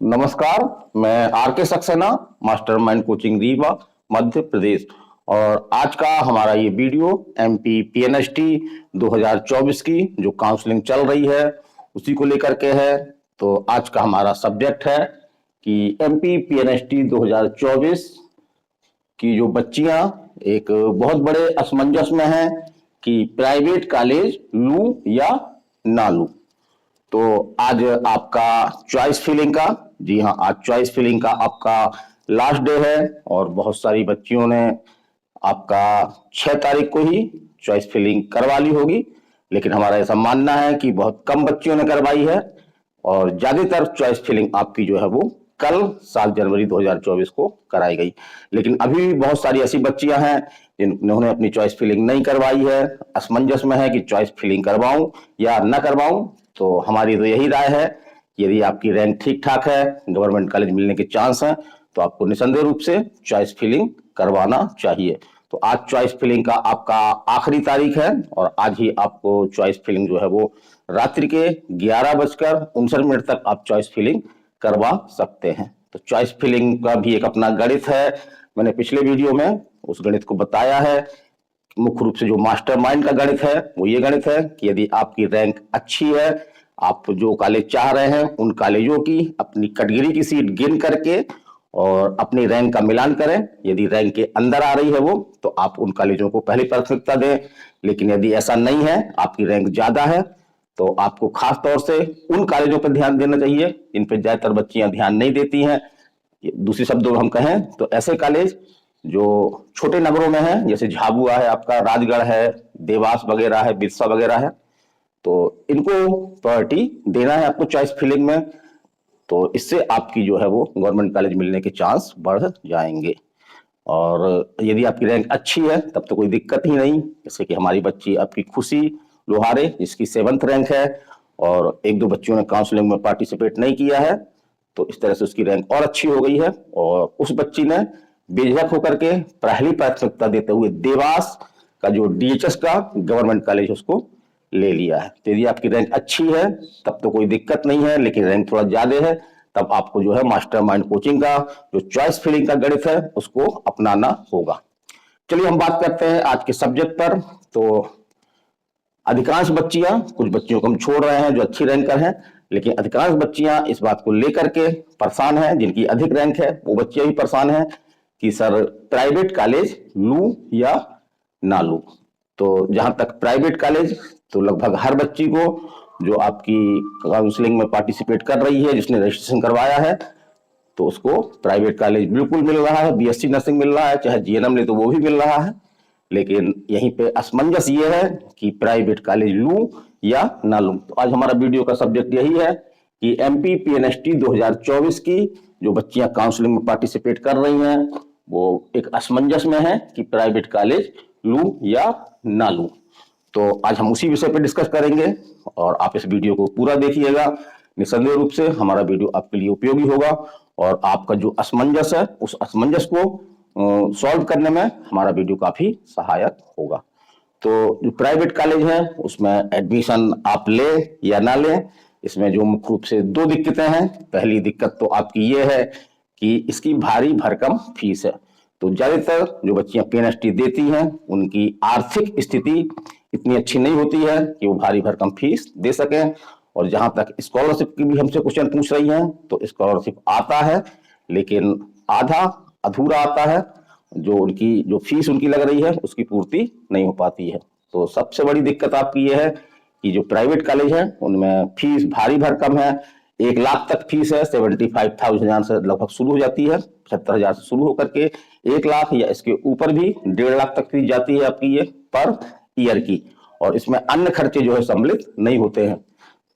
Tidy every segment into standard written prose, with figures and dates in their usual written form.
नमस्कार। मैं आर के सक्सेना, मास्टरमाइंड कोचिंग रीवा, मध्य प्रदेश। और आज का हमारा ये वीडियो एमपी पीएनएसटी 2024 की जो काउंसलिंग चल रही है उसी को लेकर के है। तो आज का हमारा सब्जेक्ट है कि एमपी पीएनएसटी 2024 की जो बच्चियां एक बहुत बड़े असमंजस में हैं कि प्राइवेट कॉलेज लूं या ना लूं। तो आज आपका चॉइस फिलिंग का, जी हाँ, आज चॉइस फिलिंग का आपका लास्ट डे है और बहुत सारी बच्चियों ने आपका 6 तारीख को ही चॉइस फिलिंग करवा ली होगी। लेकिन हमारा ऐसा मानना है कि बहुत कम बच्चियों ने करवाई है और ज्यादातर चॉइस फिलिंग आपकी जो है वो कल 7 जनवरी 2024 को कराई गई। लेकिन अभी भी बहुत सारी ऐसी बच्चियां हैं जिन्होंने अपनी चॉइस फिलिंग नहीं करवाई है, असमंजस में है कि चॉइस फिलिंग करवाऊं या ना करवाऊं। तो हमारी तो यही राय है कि यदि आपकी रैंक ठीक ठाक है, गवर्नमेंट कॉलेज मिलने के चांस हैं, तो आपको निसंदेह रूप से चॉइस फिलिंग करवाना चाहिए। तो आज चॉइस फिलिंग का आपका आखिरी तारीख है और आज ही आपको चॉइस फिलिंग जो है वो रात्रि के 11:59 तक आप चॉइस फिलिंग करवा सकते हैं। तो चॉइस फिलिंग का भी एक अपना गणित है, मैंने पिछले वीडियो में उस गणित को बताया है। मुख्य रूप से जो मास्टरमाइंड का गणित है वो ये गणित है कि यदि आपकी रैंक अच्छी है, आप जो कॉलेज चाह रहे हैं उन कॉलेजों की अपनी कैटेगरी की सीट गिन करके और अपनी रैंक का मिलान करें। यदि रैंक के अंदर आ रही है वो, तो आप उन कॉलेजों को पहली प्राथमिकता दें। लेकिन यदि ऐसा नहीं है, आपकी रैंक ज्यादा है, तो आपको खास तौर से उन कॉलेजों पर ध्यान देना चाहिए इन पर ज्यादातर बच्चियां ध्यान नहीं देती हैं। दूसरे शब्दों में हम कहें तो ऐसे कॉलेज जो छोटे नगरों में है, जैसे झाबुआ है, आपका राजगढ़ है, देवास वगैरह है, बिरसा वगैरह है, तो इनको प्रायोरिटी देना है आपको चॉइस फिलिंग में। तो इससे आपकी जो है वो गवर्नमेंट कॉलेज मिलने के चांस बढ़ जाएंगे। और यदि आपकी रैंक अच्छी है तब तो कोई दिक्कत ही नहीं। जैसे कि हमारी बच्ची आपकी खुशी लोहारे, जिसकी 7th रैंक है, और एक दो बच्चियों ने काउंसलिंग में पार्टिसिपेट नहीं किया है, तो इस तरह से उसकी रैंक और अच्छी हो गई है। और उस बच्ची ने बेझिझक होकर के पहली प्राथमिकता देते हुए देवास का जो डीएचएस का गवर्नमेंट कॉलेज उसको ले लिया है। तो यदि आपकी रैंक अच्छी है तब तो कोई दिक्कत नहीं है, लेकिन रैंक थोड़ा ज्यादा है तब आपको जो है मास्टरमाइंड कोचिंग का जो चॉइस फिलिंग का गणित है उसको अपनाना होगा। चलिए हम बात करते हैं आज के सब्जेक्ट पर। तो अधिकांश बच्चियां, कुछ बच्चियों को हम छोड़ रहे हैं जो अच्छी रैंकर हैं, लेकिन अधिकांश बच्चियां इस बात को लेकर के परेशान हैं, जिनकी अधिक रैंक है वो बच्चियां भी परेशान हैं कि सर प्राइवेट कॉलेज लूं या ना लूं। तो जहां तक प्राइवेट कॉलेज, तो लगभग हर बच्ची को जो आपकी काउंसलिंग में पार्टिसिपेट कर रही है, जिसने रजिस्ट्रेशन करवाया है, तो उसको प्राइवेट कॉलेज बिल्कुल मिल रहा है। बीएससी नर्सिंग मिल रहा है, चाहे जीएनएम ले तो वो भी मिल रहा है। लेकिन यहीं पे असमंजस ये है कि प्राइवेट कॉलेज लूं या ना लूं। तो आज हमारा वीडियो का सब्जेक्ट यही है कि एमपी पीएनएसटी 2024 की जो बच्चियां काउंसलिंग में पार्टिसिपेट कर रही हैं वो एक असमंजस में है कि प्राइवेट कॉलेज लूं या ना लूं। तो आज हम उसी विषय पर डिस्कस करेंगे और आप इस वीडियो को पूरा देखिएगा। निसंदेह रूप से हमारा वीडियो आपके लिए उपयोगी होगा और आपका जो असमंजस है उस असमंजस को सॉल्व करने में हमारा वीडियो काफी सहायक होगा। तो जो प्राइवेट कॉलेज है उसमें एडमिशन आप ले या ना ले, इसमें जो मुख्य रूप से दो दिक्कतें हैं। पहली दिक्कत तो आपकी ये है कि इसकी भारी भरकम फीस है। तो ज्यादातर जो बच्चियां पीएनएसटी देती हैं उनकी आर्थिक स्थिति इतनी अच्छी नहीं होती है कि वो भारी भरकम फीस दे सकें। और जहां तक स्कॉलरशिप की भी हमसे क्वेश्चन पूछ रही हैं, तो स्कॉलरशिप आता है लेकिन आधा अधूरा आता है। जो उनकी जो फीस उनकी लग रही है उसकी पूर्ति नहीं हो पाती है। तो सबसे बड़ी दिक्कत आपकी ये है कि जो प्राइवेट कॉलेज है उनमें फीस भारी भरकम है। 1 लाख तक फीस है, 75,000 से लगभग शुरू हो जाती है, 75,000 से शुरू होकर के 1 लाख या इसके ऊपर भी 1.5 लाख तक फीस जाती है आपकी ये पर ईयर की। और इसमें अन्य खर्चे जो है सम्मिलित नहीं होते हैं।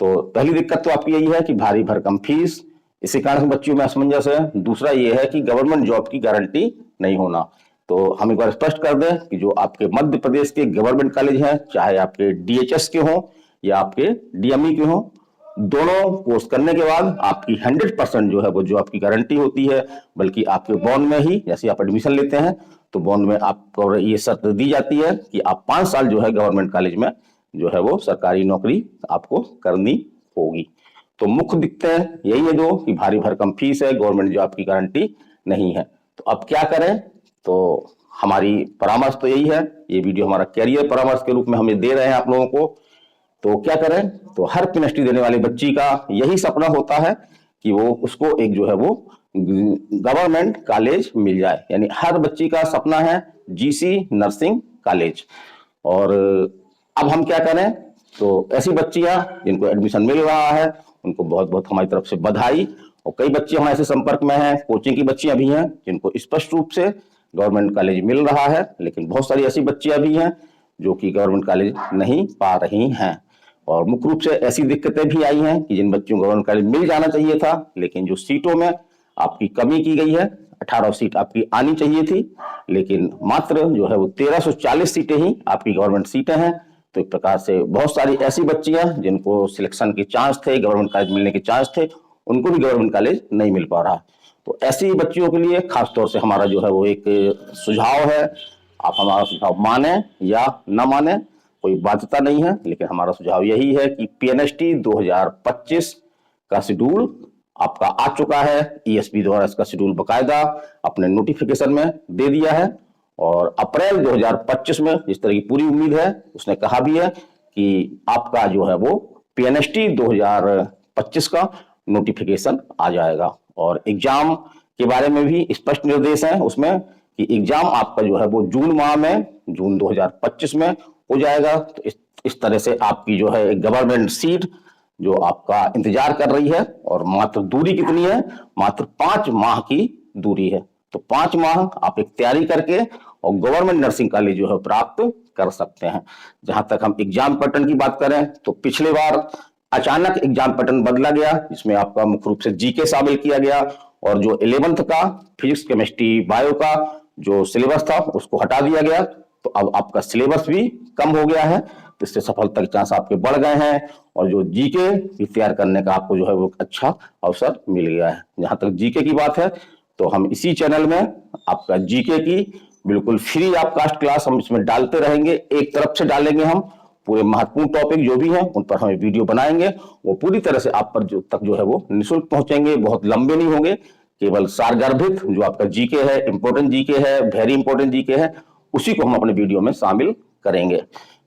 तो पहली दिक्कत तो आपकी यही है कि भारी भरकम फीस, इसी कारण बच्चियों में असमंजस है। दूसरा ये है कि गवर्नमेंट जॉब की गारंटी नहीं होना। तो हम एक बार स्पष्ट कर दें कि जो आपके मध्य प्रदेश के गवर्नमेंट कॉलेज हैं, चाहे आपके डीएचएस के हों या आपके डीएमई के हों, दोनों कोर्स करने के बाद आपकी 100% जो है वो जो आपकी गारंटी होती है। बल्कि आपके बॉन्ड में ही, जैसे आप एडमिशन लेते हैं तो बॉन्ड में आपको ये शर्त दी जाती है कि आप 5 साल जो है गवर्नमेंट कॉलेज में जो है वो सरकारी नौकरी आपको करनी होगी। तो मुख्य दिक्कतें यही है दो कि भारी भरकम फीस है, गवर्नमेंट जॉब की गारंटी नहीं है। तो अब क्या करें? तो हमारी परामर्श तो यही है, ये वीडियो हमारा कैरियर परामर्श के रूप में हमें दे रहे हैं आप लोगों को। तो क्या करें? तो हर पीएनएसटी देने वाली बच्ची का यही सपना होता है कि वो उसको एक जो है वो गवर्नमेंट कॉलेज मिल जाए, यानी हर बच्ची का सपना है जीसी नर्सिंग कॉलेज। और अब हम क्या करें? तो ऐसी बच्चियां जिनको एडमिशन मिल रहा है उनको बहुत बहुत हमारी तरफ से बधाई। और कई बच्चे हमारे ऐसे संपर्क में हैं, कोचिंग की बच्चियां भी हैं जिनको स्पष्ट रूप से गवर्नमेंट कॉलेज मिल रहा है, लेकिन बहुत सारी ऐसी बच्चियां भी हैं जो कि गवर्नमेंट कॉलेज नहीं पा रही हैं। और मुख्य रूप से ऐसी दिक्कतें भी आई हैं कि जिन बच्चों को गवर्नमेंट कॉलेज मिल जाना चाहिए था, लेकिन जो सीटों में आपकी कमी की गई है, 18 सीट आपकी आनी चाहिए थी, लेकिन मात्र जो है वो 1340 सीटें ही आपकी गवर्नमेंट सीटें हैं। तो एक प्रकार से बहुत सारी ऐसी बच्चियां जिनको सिलेक्शन के चांस थे, गवर्नमेंट कॉलेज मिलने के चांस थे, उनको भी गवर्नमेंट कॉलेज नहीं मिल पा रहा। तो ऐसी बच्चियों के लिए खासतौर से हमारा जो है वो एक सुझाव है, आप हमारा सुझाव माने या न माने कोई बाध्यता नहीं है, लेकिन हमारा सुझाव यही है कि पीएनएसटी 2025 का शेड्यूल आपका आ चुका है। ईएसपी द्वारा इसका शेड्यूल बकायदा अपने नोटिफिकेशन में दे दिया है, और अप्रैल 2025 में जिस तरह की पूरी उम्मीद है, उसने कहा भी है कि आपका जो है वो पीएनएसटी 2025 का नोटिफिकेशन आ जाएगा। और एग्जाम के बारे में भी स्पष्ट निर्देश है उसमें कि एग्जाम आपका जो है वो जून माह में, जून 2025 में हो जाएगा। तो इस तरह से आपकी जो है एक गवर्नमेंट सीट जो आपका इंतजार कर रही है, और मात्र दूरी कितनी है? मात्र 5 माह की दूरी है। तो 5 माह आप एक तैयारी करके और गवर्नमेंट नर्सिंग कॉलेज जो है प्राप्त कर सकते हैं। जहां तक हम एग्जाम पैटर्न की बात करें तो पिछले बार अचानक एग्जाम पैटर्न बदला गया, जिसमें आपका मुख्य रूप से जीके शामिल किया गया, और जो 11th का फिजिक्स केमिस्ट्री बायो का जो सिलेबस था उसको हटा दिया गया। तो अब आपका सिलेबस भी कम हो गया है, तो इससे सफलता के चांस आपके बढ़ गए हैं, और जो जीके भी तैयार करने का आपको जो है वो अच्छा अवसर मिल गया है। जहां तक जीके की बात है तो हम इसी चैनल में आपका जीके की बिल्कुल फ्री आपकास्ट क्लास हम इसमें डालते रहेंगे। एक तरफ से डालेंगे, हम पूरे महत्वपूर्ण टॉपिक जो भी हैं उन पर हमें वीडियो बनाएंगे, वो पूरी तरह से आप पर जो है वो निःशुल्क पहुंचेंगे, बहुत लंबे नहीं होंगे, केवल सारगर्भित जो आपका जीके है, इंपॉर्टेंट जीके है, वेरी इंपॉर्टेंट जीके है, उसी को हम अपने वीडियो में शामिल करेंगे।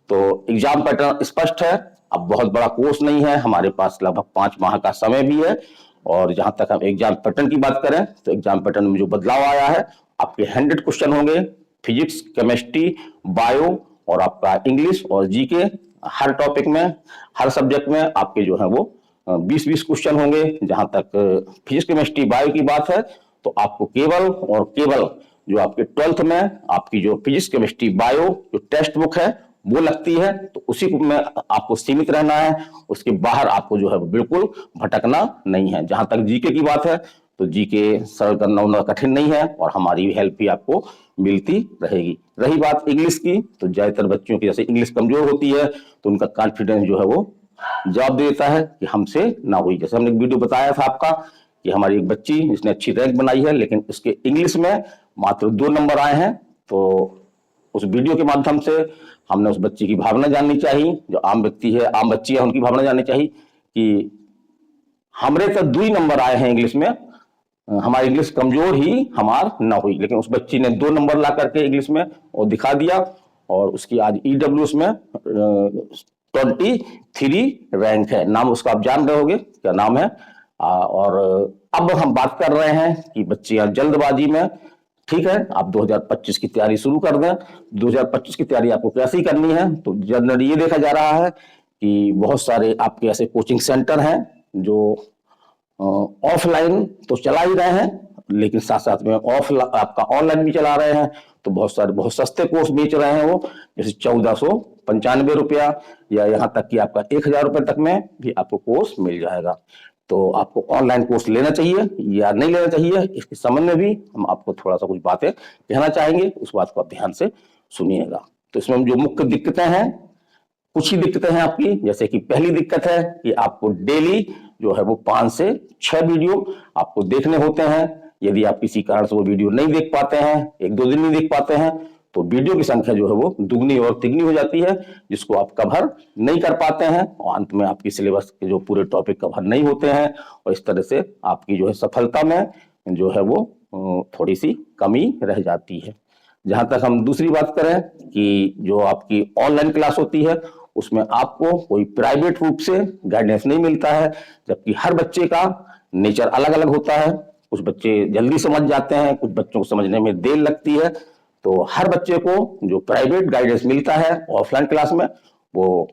तो एग्जाम पैटर्न स्पष्ट है, अब बहुत बड़ा कोर्स नहीं है, हमारे पास लगभग 5 माह का समय भी है। और जहां तक हम एग्जाम पैटर्न की बात करें तो एग्जाम पैटर्न में जो बदलाव आया है, आपके 100 क्वेश्चन होंगे, फिजिक्स, केमिस्ट्री, बायो और आपका इंग्लिश और जीके, हर टॉपिक में, हर सब्जेक्ट में आपके जो है वो 20-20 क्वेश्चन होंगे। जहां तक फिजिक्स, केमिस्ट्री, बायो की बात है तो आपको केवल और केवल जो आपके 12th में आपकी जो फिजिक्स, केमिस्ट्री, बायो जो टेक्स्ट बुक है वो लगती है, तो उसी में आपको सीमित रहना है, उसके बाहर आपको जो है बिल्कुल भटकना नहीं है। जहां तक जीके की बात है तो जीके सरल करना उतना कठिन नहीं है, और हमारी हेल्प भी आपको मिलती रहेगी। रही बात इंग्लिश की, तो ज्यादातर बच्चों की जैसे इंग्लिश कमजोर होती है तो उनका कॉन्फिडेंस जो है वो जवाब देता है कि हमसे ना हुई। जैसे हमने वीडियो बताया था आपका कि हमारी एक बच्ची जिसने अच्छी रैंक बनाई है, लेकिन उसके इंग्लिश में मात्र 2 नंबर आए हैं। तो उस वीडियो के माध्यम से हमने उस बच्ची की भावना जाननी चाहिए, जो आम व्यक्ति है, आम बच्ची है, उनकी भावना जाननी चाहिए कि हमरे तो 2 नंबर आए हैं इंग्लिश में, हमारी इंग्लिश कमजोर ही हमार ना हुई। लेकिन उस बच्ची ने 2 नंबर ला करके इंग्लिश में और दिखा दिया, और उसकी आज ईडब्ल्यूएस में 23 रैंक है। नाम उसका आप जान रहे होंगे क्या नाम है। और अब हम बात कर रहे हैं कि बच्चियां जल्दबाजी में, ठीक है, आप 2025 की तैयारी शुरू कर दें। 2025 की तैयारी आपको कैसे करनी है, तो जनरली ये देखा जा रहा है कि बहुत सारे आपके ऐसे कोचिंग सेंटर हैं जो ऑफलाइन तो चला ही रहे हैं, लेकिन साथ साथ में आपका ऑनलाइन भी चला रहे हैं। तो बहुत सारे बहुत सस्ते कोर्स बेच रहे हैं वो, जैसे 1495 रुपया, या यहाँ तक कि आपका 1000 रुपये तक में भी आपको कोर्स मिल जाएगा। तो आपको ऑनलाइन कोर्स लेना चाहिए या नहीं लेना चाहिए, इसके संबंध में भी हम आपको थोड़ा सा कुछ बातें कहना चाहेंगे, उस बात को आप ध्यान से सुनिएगा। तो इसमें जो मुख्य दिक्कतें हैं, कुछ ही दिक्कतें हैं आपकी। जैसे कि पहली दिक्कत है कि आपको डेली जो है वो 5 से 6 वीडियो आपको देखने होते हैं। यदि आप किसी कारण से वो वीडियो नहीं देख पाते हैं, 1-2 दिन नहीं देख पाते हैं, तो वीडियो की संख्या जो है वो दुगनी और तिगनी हो जाती है, जिसको आप कवर नहीं कर पाते हैं और अंत में आपकी सिलेबस के जो पूरे टॉपिक कवर नहीं होते हैं और इस तरह से आपकी जो है सफलता में जो है वो थोड़ी सी कमी रह जाती है। जहां तक हम दूसरी बात करें कि जो आपकी ऑनलाइन क्लास होती है उसमें आपको कोई प्राइवेट रूप से गाइडेंस नहीं मिलता है, जबकि हर बच्चे का नेचर अलग अलग होता है। कुछ बच्चे जल्दी समझ जाते हैं, कुछ बच्चों को समझने में देर लगती है। तो हर बच्चे को जो प्राइवेट गाइडेंस मिलता है ऑफलाइन क्लास में, वो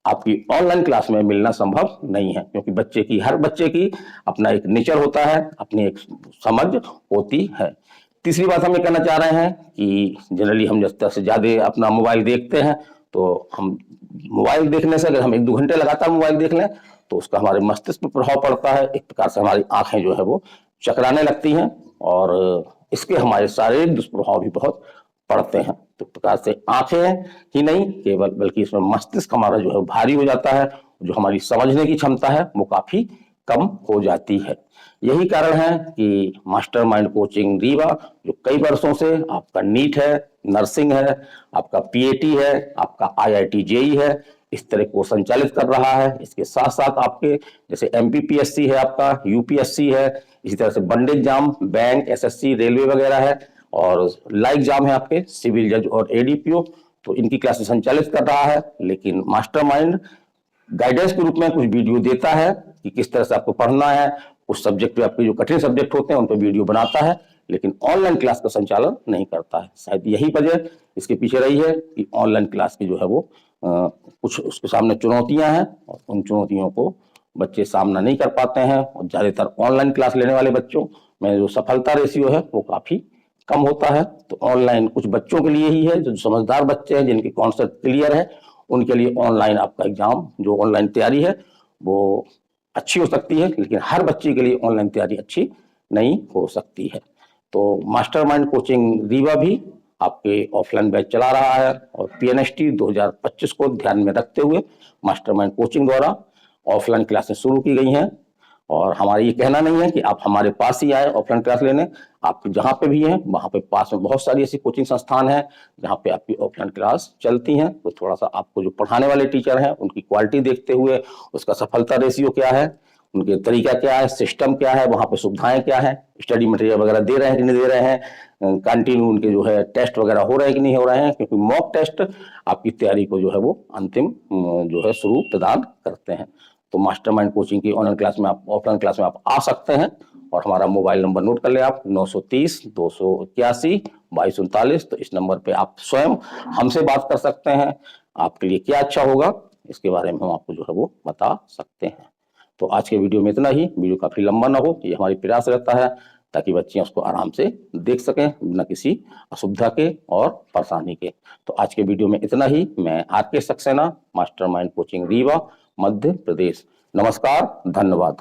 आपकी ऑनलाइन क्लास में मिलना संभव नहीं है, क्योंकि हर बच्चे की अपना एक नेचर होता है, अपनी एक समझ होती है। तीसरी बात हम ये कहना चाह रहे हैं कि जनरली हम जिस तरह से ज्यादा अपना मोबाइल देखते हैं, तो हम मोबाइल देखने से अगर हम 1-2 घंटे लगातार मोबाइल देख लें तो उसका हमारे मस्तिष्क पर प्रभाव पड़ता है। एक प्रकार से हमारी आंखें जो है वो चकराने लगती हैं और इसके हमारे शारीरिक दुष्प्रभाव भी बहुत पड़ते हैं। तो प्रकार से आंखें ही नहीं केवल बल्कि इसमें मस्तिष्क हमारा जो है भारी हो जाता है, जो हमारी समझने की क्षमता है वो काफी कम हो जाती है। यही कारण है कि मास्टरमाइंड कोचिंग रीवा जो कई वर्षों से आपका नीट है, नर्सिंग है, आपका पीएटी है, आपका आईआईटी जेई है, इस तरह को संचालित कर रहा है। इसके साथ साथ आपके जैसे एमपीपीएससी है, आपका यूपीएससी है, इसी तरह से one day exam, bank, SSC, railway वगैरह है और लाइव एग्जाम है आपके सिविल जज और एडीपीओ, तो इनकी क्लासेस संचालित कर रहा है। लेकिन मास्टरमाइंड गाइडेंस के रूप में कुछ वीडियो देता है कि किस तरह से आपको पढ़ना है। कुछ सब्जेक्ट पे आपके जो कठिन सब्जेक्ट होते हैं उन पर वीडियो बनाता है, लेकिन ऑनलाइन क्लास का संचालन नहीं करता है। शायद यही वजह इसके पीछे रही है कि ऑनलाइन क्लास की जो है वो कुछ उसके सामने चुनौतियां हैं और उन चुनौतियों को बच्चे सामना नहीं कर पाते हैं और ज्यादातर ऑनलाइन क्लास लेने वाले बच्चों में जो सफलता रेशियो है वो काफी कम होता है। तो ऑनलाइन कुछ बच्चों के लिए ही है, जो समझदार बच्चे हैं जिनके कॉन्सेप्ट क्लियर है, उनके लिए ऑनलाइन आपका एग्जाम जो ऑनलाइन तैयारी है वो अच्छी हो सकती है, लेकिन हर बच्चे के लिए ऑनलाइन तैयारी अच्छी नहीं हो सकती है। तो मास्टरमाइंड कोचिंग रीवा भी आपके ऑफलाइन बैच चला रहा है और पीएनएसटी 2025 को ध्यान में रखते हुए मास्टरमाइंड कोचिंग द्वारा ऑफलाइन क्लासेस शुरू की गई हैं। और हमारा ये कहना नहीं है कि आप हमारे पास ही आए ऑफलाइन क्लास लेने, आप जहां पे भी हैं वहां पे पास में बहुत सारी ऐसी कोचिंग संस्थान है जहां पे आपकी ऑफलाइन क्लास चलती हैं। तो थोड़ा सा आपको जो पढ़ाने वाले टीचर हैं उनकी क्वालिटी देखते हुए, उसका सफलता रेशियो क्या है, उनके तरीका क्या है, सिस्टम क्या है, वहां पे सुविधाएं क्या है, स्टडी मटेरियल वगैरह दे रहे हैं कि नहीं दे रहे हैं, कंटिन्यू उनके जो है टेस्ट वगैरह हो रहे हैं कि नहीं हो रहे हैं, क्योंकि मॉक टेस्ट आपकी तैयारी को जो है वो अंतिम जो है स्वरूप प्रदान करते हैं। तो मास्टरमाइंड कोचिंग की ऑनलाइन क्लास में आप ऑफलाइन क्लास में आप आ सकते हैं और हमारा मोबाइल नंबर नोट कर ले आप 930 281 2239। तो इस नंबर पे आप स्वयं हमसे बात कर सकते हैं। आपके लिए क्या अच्छा होगा इसके बारे में हम आपको जो है वो बता सकते हैं। तो आज के वीडियो में इतना ही। वीडियो काफी लंबा ना हो, ये हमारी प्रयास रहता है ताकि बच्चे उसको आराम से देख सकें बिना किसी असुविधा के और परेशानी के। तो आज के वीडियो में इतना ही। मैं आर के सक्सेना, मास्टरमाइंड कोचिंग रीवा, मध्य प्रदेश। नमस्कार, धन्यवाद।